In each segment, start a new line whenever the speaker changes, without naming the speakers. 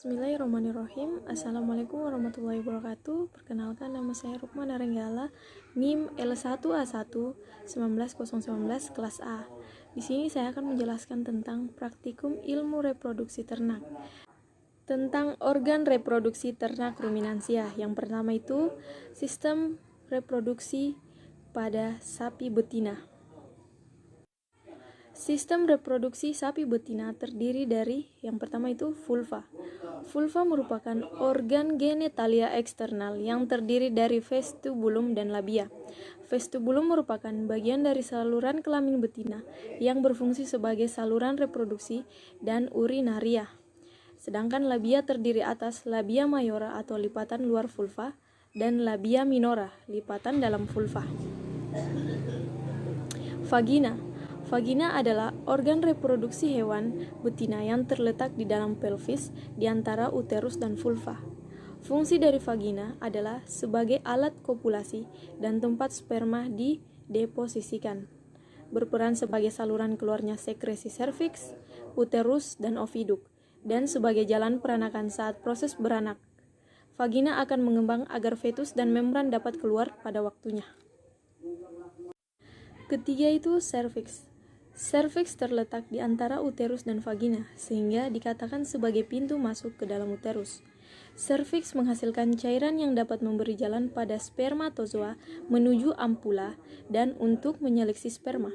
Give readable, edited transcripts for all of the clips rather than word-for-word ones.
Bismillahirrahmanirrahim. Assalamualaikum warahmatullahi wabarakatuh. Perkenalkan, nama saya Rukmana Renggala, NIM L1A1 19019 kelas A. Di sini saya akan menjelaskan tentang praktikum ilmu reproduksi ternak. Tentang organ reproduksi ternak ruminansia. Yang pertama itu sistem reproduksi pada sapi betina. Sistem reproduksi sapi betina terdiri dari yang pertama itu vulva. Vulva merupakan organ genitalia eksternal yang terdiri dari vestibulum dan labia. Vestibulum merupakan bagian dari saluran kelamin betina yang berfungsi sebagai saluran reproduksi dan urinaria. Sedangkan labia terdiri atas labia mayora atau lipatan luar vulva dan labia minora, lipatan dalam vulva. Vagina. Vagina adalah organ reproduksi hewan betina yang terletak di dalam pelvis di antara uterus dan vulva. Fungsi dari vagina adalah sebagai alat kopulasi dan tempat sperma dideposisikan. Berperan sebagai saluran keluarnya sekresi serviks, uterus, dan oviduk, dan sebagai jalan peranakan saat proses beranak. Vagina akan mengembang agar fetus dan membran dapat keluar pada waktunya. Ketiga itu serviks. Serviks terletak di antara uterus dan vagina, sehingga dikatakan sebagai pintu masuk ke dalam uterus. Serviks menghasilkan cairan yang dapat memberi jalan pada spermatozoa menuju ampula dan untuk menyeleksi sperma.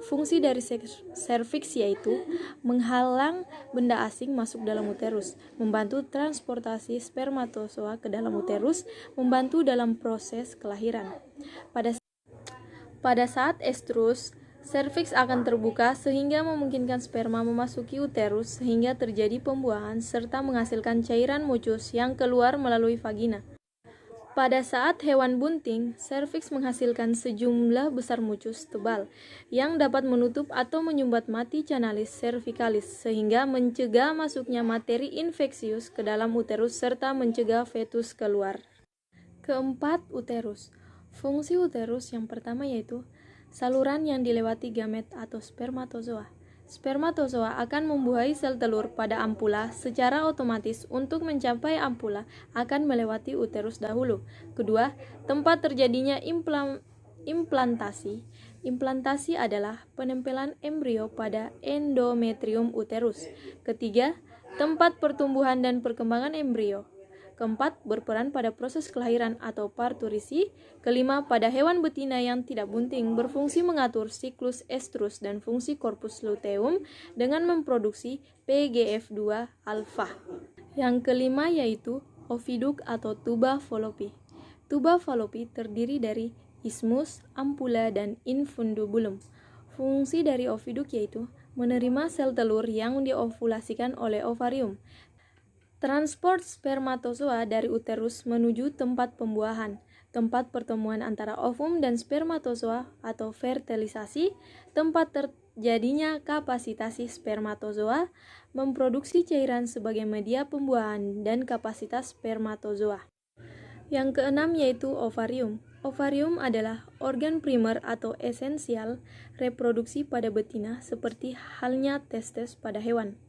Fungsi dari serviks yaitu menghalang benda asing masuk dalam uterus, membantu transportasi spermatozoa ke dalam uterus, membantu dalam proses kelahiran. Pada saat estrus, serviks akan terbuka sehingga memungkinkan sperma memasuki uterus sehingga terjadi pembuahan serta menghasilkan cairan mucus yang keluar melalui vagina. Pada saat hewan bunting, serviks menghasilkan sejumlah besar mucus tebal yang dapat menutup atau menyumbat mati canalis cervicalis sehingga mencegah masuknya materi infeksius ke dalam uterus serta mencegah fetus keluar. Keempat, uterus. Fungsi uterus yang pertama yaitu saluran yang dilewati gamet atau spermatozoa. Spermatozoa akan membuahi sel telur pada ampula secara otomatis. Untuk mencapai ampula akan melewati uterus dahulu. Kedua, tempat terjadinya implantasi. Implantasi adalah penempelan embrio pada endometrium uterus. Ketiga, tempat pertumbuhan dan perkembangan embrio. Keempat, berperan pada proses kelahiran atau parturisi. Kelima, pada hewan betina yang tidak bunting, berfungsi mengatur siklus estrus dan fungsi korpus luteum dengan memproduksi PGF2 alfa. Yang kelima yaitu oviduk atau tuba fallopi. Tuba fallopi terdiri dari isthmus, ampula, dan infundibulum. Fungsi dari oviduk yaitu menerima sel telur yang diovulasikan oleh ovarium. Transport spermatozoa dari uterus menuju tempat pembuahan, tempat pertemuan antara ovum dan spermatozoa atau fertilisasi, tempat terjadinya kapasitasi spermatozoa, memproduksi cairan sebagai media pembuahan, dan kapasitas spermatozoa. Yang keenam yaitu ovarium. Ovarium adalah organ primer atau esensial reproduksi pada betina seperti halnya testes pada hewan.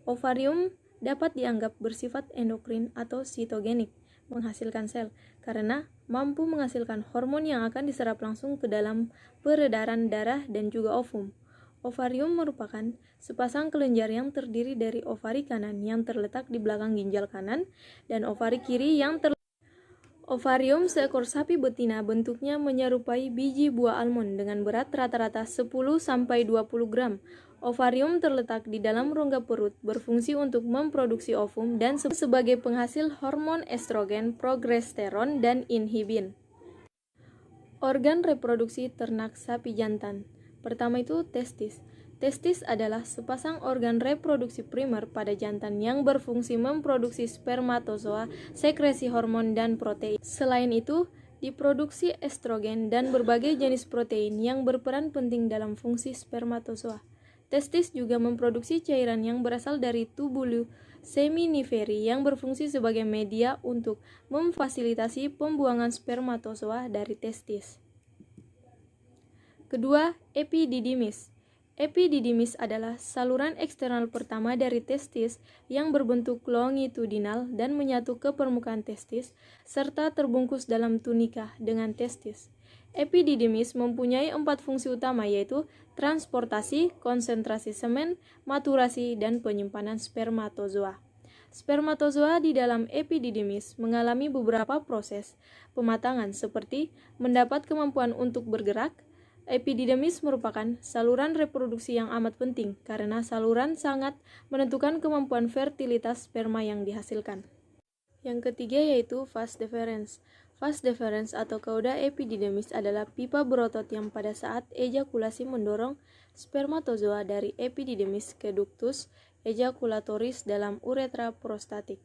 Ovarium dapat dianggap bersifat endokrin atau sitogenik, menghasilkan sel, karena mampu menghasilkan hormon yang akan diserap langsung ke dalam peredaran darah dan juga ovum. Ovarium merupakan sepasang kelenjar yang terdiri dari ovari kanan yang terletak di belakang ginjal kanan dan ovari kiri yang Ovarium seekor sapi betina bentuknya menyerupai biji buah almond dengan berat rata-rata 10-20 gram. Ovarium terletak di dalam rongga perut, berfungsi untuk memproduksi ovum dan sebagai penghasil hormon estrogen, progesteron, dan inhibin. Organ reproduksi ternak sapi jantan. Pertama itu testis. Testis adalah sepasang organ reproduksi primer pada jantan yang berfungsi memproduksi spermatozoa, sekresi hormon, dan protein. Selain itu, diproduksi estrogen dan berbagai jenis protein yang berperan penting dalam fungsi spermatozoa. Testis juga memproduksi cairan yang berasal dari tubulus seminiferi yang berfungsi sebagai media untuk memfasilitasi pembuangan spermatozoa dari testis. Kedua, epididymis. Epididymis adalah saluran eksternal pertama dari testis yang berbentuk longitudinal dan menyatu ke permukaan testis serta terbungkus dalam tunika dengan testis. Epididymis mempunyai 4 fungsi utama, yaitu transportasi, konsentrasi semen, maturasi, dan penyimpanan spermatozoa. Spermatozoa di dalam epididymis mengalami beberapa proses pematangan seperti mendapat kemampuan untuk bergerak. Epididymis merupakan saluran reproduksi yang amat penting karena saluran sangat menentukan kemampuan fertilitas sperma yang dihasilkan. Yang ketiga yaitu vas deferens. Vas deferens atau kauda epididymis adalah pipa berotot yang pada saat ejakulasi mendorong spermatozoa dari epididymis ke ductus ejaculatoris dalam uretra prostatik.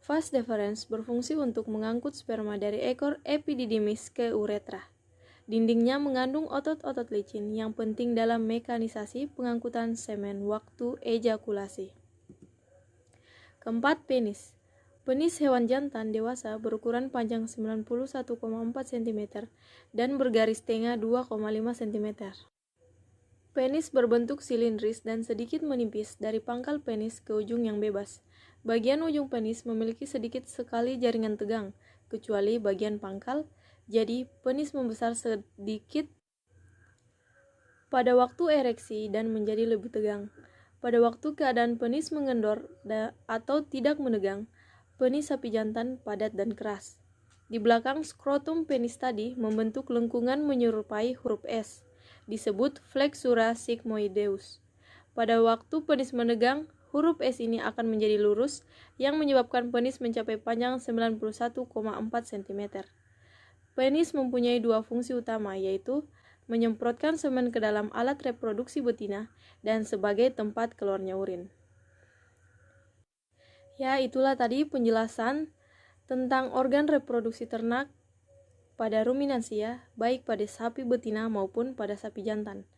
Vas deferens berfungsi untuk mengangkut sperma dari ekor epididymis ke uretra. Dindingnya mengandung otot-otot licin yang penting dalam mekanisasi pengangkutan semen waktu ejakulasi. Keempat, penis. Penis hewan jantan dewasa berukuran panjang 91,4 cm dan bergaris tengah 2,5 cm. Penis berbentuk silindris dan sedikit menipis dari pangkal penis ke ujung yang bebas. Bagian ujung penis memiliki sedikit sekali jaringan tegang, kecuali bagian pangkal. Jadi, penis membesar sedikit pada waktu ereksi dan menjadi lebih tegang. Pada waktu keadaan penis mengendor atau tidak menegang, penis sapi jantan padat dan keras. Di belakang skrotum penis tadi membentuk lengkungan menyerupai huruf S, disebut flexura sigmoideus. Pada waktu penis menegang, huruf S ini akan menjadi lurus, yang menyebabkan penis mencapai panjang 91,4 cm. Penis mempunyai 2 fungsi utama, yaitu menyemprotkan semen ke dalam alat reproduksi betina dan sebagai tempat keluarnya urin. Ya, itulah tadi penjelasan tentang organ reproduksi ternak pada ruminansia, baik pada sapi betina maupun pada sapi jantan.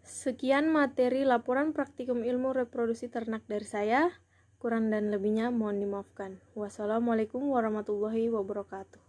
Sekian materi laporan praktikum ilmu reproduksi ternak dari saya. Kurang dan lebihnya mohon dimaafkan. Wassalamualaikum warahmatullahi wabarakatuh.